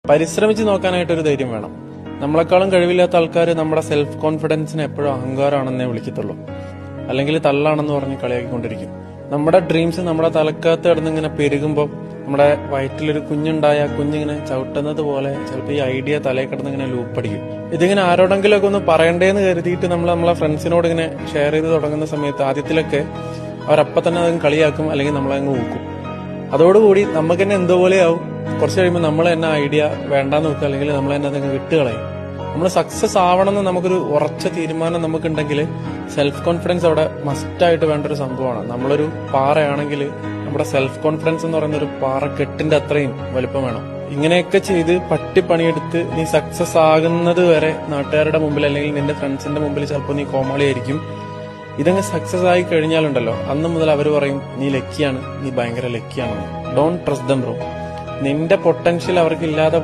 പരിശ്രമിച്ച് നോക്കാനായിട്ടൊരു ധൈര്യം വേണം. നമ്മളെക്കാളും കഴിവില്ലാത്ത ആൾക്കാർ നമ്മുടെ സെൽഫ് കോൺഫിഡൻസിനെ എപ്പോഴും അഹങ്കാരമാണെന്നേ വിളിക്കത്തുള്ളൂ, അല്ലെങ്കിൽ തള്ളാണെന്ന് പറഞ്ഞ് കളിയാക്കിക്കൊണ്ടിരിക്കും. നമ്മുടെ ഡ്രീംസ് നമ്മുടെ തലക്കകത്ത് കിടന്നിങ്ങനെ പെരുകുമ്പോൾ നമ്മുടെ വയറ്റിലൊരു കുഞ്ഞുണ്ടായ കുഞ്ഞിങ്ങനെ ചവിട്ടുന്നത് പോലെ ചിലപ്പോൾ ഈ ഐഡിയ തലയിൽ കിടന്നിങ്ങനെ ലൂപ്പടിക്കും. ഇതിങ്ങനെ ആരോടെങ്കിലും ഒക്കെ ഒന്ന് പറയണ്ടേന്ന് കരുതിയിട്ട് നമ്മളെ ഫ്രണ്ട്സിനോട് ഇങ്ങനെ ഷെയർ ചെയ്ത് തുടങ്ങുന്ന സമയത്ത് ആദ്യത്തിലൊക്കെ അവരപ്പം തന്നെ അത് കളിയാക്കും, അല്ലെങ്കിൽ നമ്മളങ്ങ് ഊക്കും. അതോടുകൂടി നമുക്ക് തന്നെ എന്തോ പോലെയാവും. കുറച്ച് കഴിയുമ്പോൾ നമ്മൾ തന്നെ ഐഡിയ വേണ്ടാന്ന് വെക്കുക, അല്ലെങ്കിൽ നമ്മൾ തന്നെ അതങ്ങ് വിട്ടുകളയും. നമ്മൾ സക്സസ് ആവണമെന്ന് നമുക്കൊരു ഉറച്ച തീരുമാനം നമുക്കുണ്ടെങ്കിൽ സെൽഫ് കോൺഫിഡൻസ് അവിടെ മസ്റ്റായിട്ട് വേണ്ട ഒരു സംഭവമാണ്. നമ്മളൊരു പാറയാണെങ്കിൽ നമ്മുടെ സെൽഫ് കോൺഫിഡൻസ് എന്ന് പറയുന്ന ഒരു പാറക്കെട്ടിന്റെ അത്രയും വലുപ്പം വേണം. ഇങ്ങനെയൊക്കെ ചെയ്ത് പണിയെടുത്ത് നീ സക്സസ് ആകുന്നത് വരെ നാട്ടുകാരുടെ മുമ്പിൽ അല്ലെങ്കിൽ നിന്റെ ഫ്രണ്ട്സിന്റെ മുമ്പിൽ ചിലപ്പോൾ നീ കോമാളിയായിരിക്കും. ഇതങ്ങ് സക്സസ് ആയി കഴിഞ്ഞാലുണ്ടല്ലോ, അന്ന് മുതൽ അവർ പറയും നീ ലക്കിയാണ്, നീ ഭയങ്കര ലക്കിയാണെന്ന്. Don't trust them bro. നിന്റെ പൊട്ടൻഷ്യൽ അവർക്ക് ഇല്ലാതെ